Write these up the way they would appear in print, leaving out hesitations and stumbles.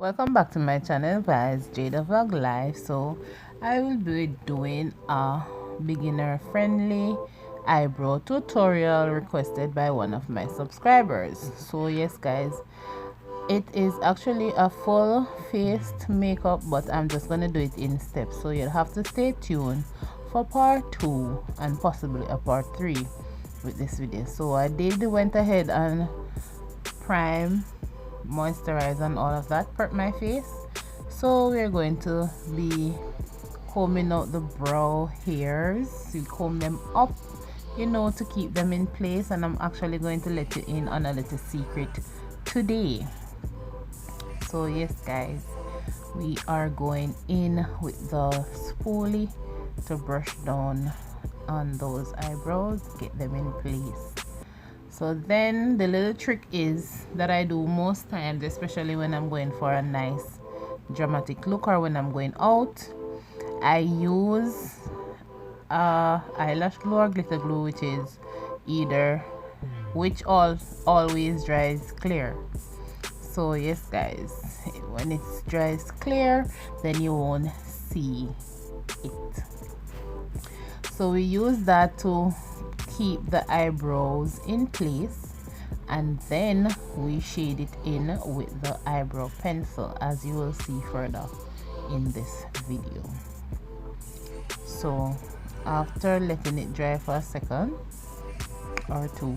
Welcome back to my channel, guys. Jada Vlog Live. So I will be doing a beginner friendly eyebrow tutorial requested by one of my subscribers. So yes guys, it is actually a full faced makeup, but I'm just gonna do it in steps, so you'll have to stay tuned for part 2 and possibly a part 3 with this video. So I went ahead and prime, moisturize and all of that, prep my face. So we're going to be combing out the brow hairs. We comb them up, to keep them in place, and I'm actually going to let you in on a little secret today. So yes guys, we are going in with the spoolie to brush down on those eyebrows, get them in place. So then the little trick is that I do most times, especially when I'm going for a nice dramatic look or when I'm going out, I use eyelash glue or glitter glue, which always dries clear. So yes guys, when it dries clear, then you won't see it. So we use that to keep the eyebrows in place, and then we shade it in with the eyebrow pencil, as you will see further in this video. So after letting it dry for a second or two,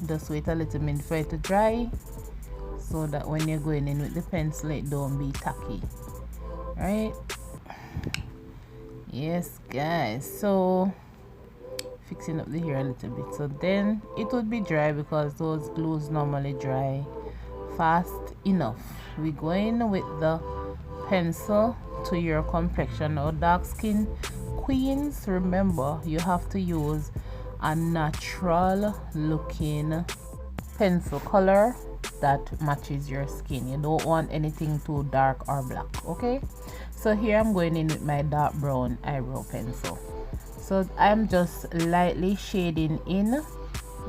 just wait a little minute for it to dry, so that when you're going in with the pencil it don't be tacky, right? Yes guys, so fixing up the hair a little bit, so then it would be dry because those glues normally dry fast enough. We go in with the pencil to your complexion. Or dark skin queens, remember you have to use a natural looking pencil color that matches your skin. You don't want anything too dark or black. Okay, so here I'm going in with my dark brown eyebrow pencil. So I'm just lightly shading in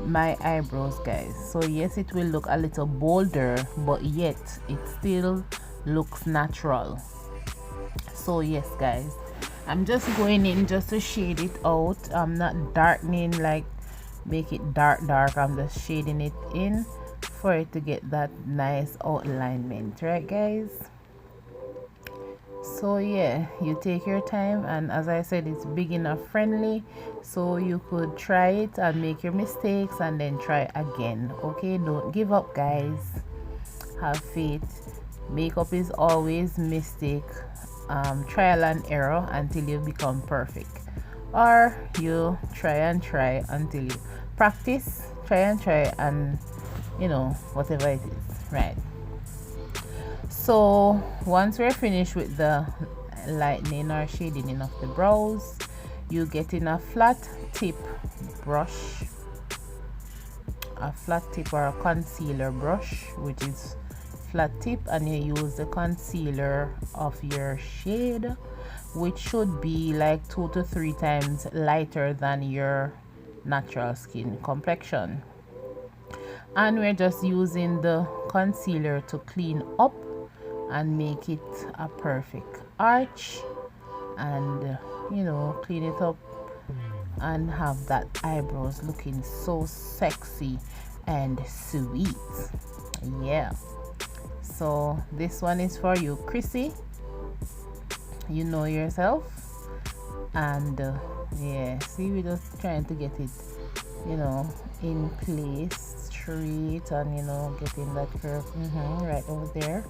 my eyebrows, guys. So yes, it will look a little bolder, but yet it still looks natural. So yes guys, I'm just going in just to shade it out. I'm not darkening, like make it dark. I'm just shading it in for it to get that nice outlinement, right guys? So yeah, you take your time, and as I said, it's beginner friendly, so you could try it and make your mistakes and then try again. Okay, don't give up guys, have faith. Makeup is always mistake, trial and error until you become perfect, or you try until you practice, and whatever it is, right? So once we're finished with the lightening or shading of the brows, you get in a flat tip brush, a flat tip or a concealer brush, which is flat tip, and you use the concealer of your shade, which should be like 2 to 3 times lighter than your natural skin complexion. And we're just using the concealer to clean up and make it a perfect arch, and clean it up and have that eyebrows looking so sexy and sweet. Yeah, so this one is for you, Chrissy. You know yourself. And yeah, see, we're just trying to get it in place straight, and getting that curve right over there.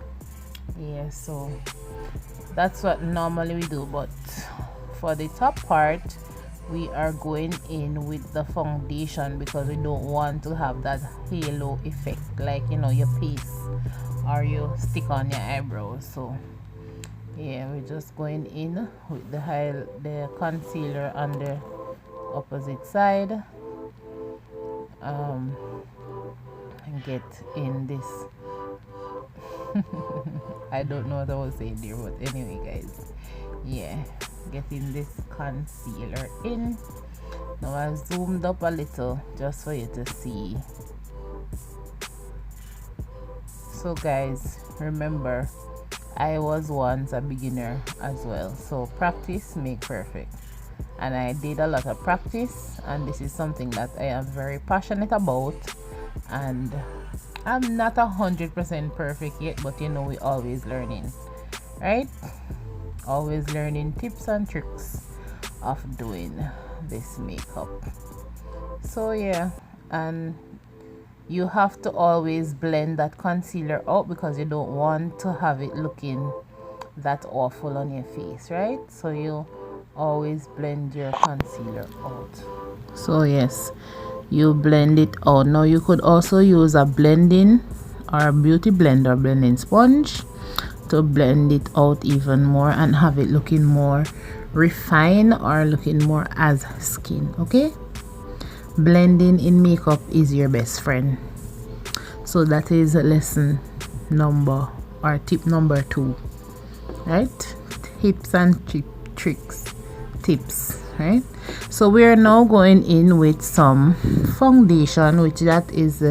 Yeah, so that's what normally we do, but for the top part we are going in with the foundation because we don't want to have that halo effect, like your paste or you stick on your eyebrows. So yeah, we're just going in with the concealer on the opposite side, and get in this I don't know what I was saying there, but anyway guys, yeah, getting this concealer in. Now I've zoomed up a little just for you to see. So guys, remember, I was once a beginner as well, so practice make perfect, and I did a lot of practice, and this is something that I am very passionate about. And I'm not 100% perfect yet, but you know, we always learning, right? Always learning tips and tricks of doing this makeup. So yeah, and you have to always blend that concealer out because you don't want to have it looking that awful on your face, right? So you always blend your concealer out. So yes, you blend it out. Now you could also use a blending or a beauty blender blending sponge to blend it out even more and have it looking more refined or looking more as skin. Okay, blending in makeup is your best friend. So that is lesson number or tip number 2, right? Tips and tricks, tips, right? So we are now going in with some foundation, which that is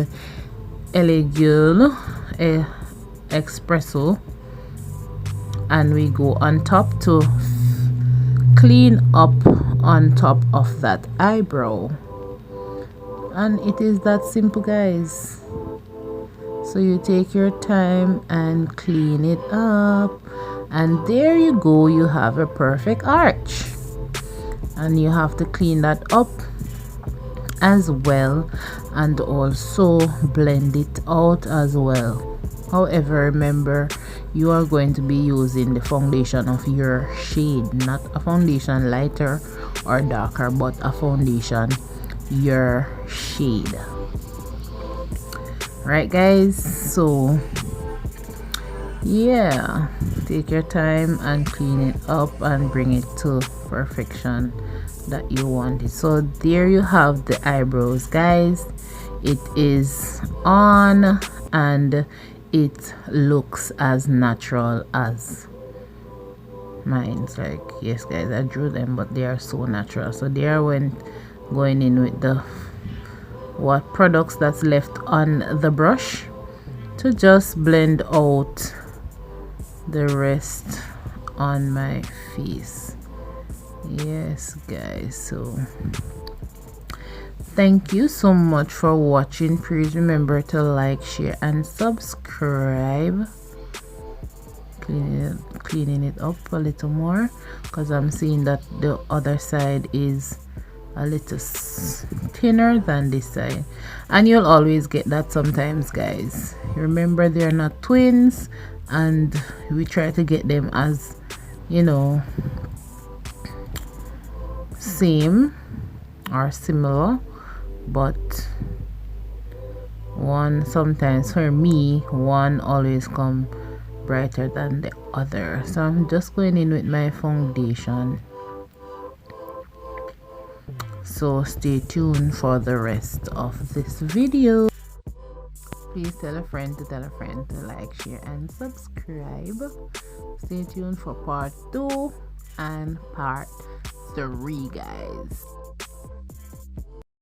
Elegul Espresso, and we go on top to clean up on top of that eyebrow, and it is that simple, guys. So you take your time and clean it up, and there you go, you have a perfect arch. And you have to clean that up as well, and also blend it out as well. However, remember, you are going to be using the foundation of your shade, not a foundation lighter or darker, but a foundation your shade. Right, guys? So yeah, take your time and clean it up and bring it to perfection that you want it. So there you have the eyebrows, guys. It is on and it looks as natural as mine's. Like, yes guys, I drew them, but they are so natural. So there went going in with the what products that's left on the brush to just blend out the rest on my face. Yes guys, so thank you so much for watching. Please remember to like, share and subscribe. Cleaning it up a little more because I'm seeing that the other side is a little thinner than this side, and you'll always get that sometimes, guys. Remember, they're not twins, and we try to get them as, you know, same or similar, but one, sometimes for me, one always come brighter than the other. So I'm just going in with my foundation, so stay tuned for the rest of this video. Please tell a friend to tell a friend to like, share and subscribe. Stay tuned for part 2 and part 3, guys.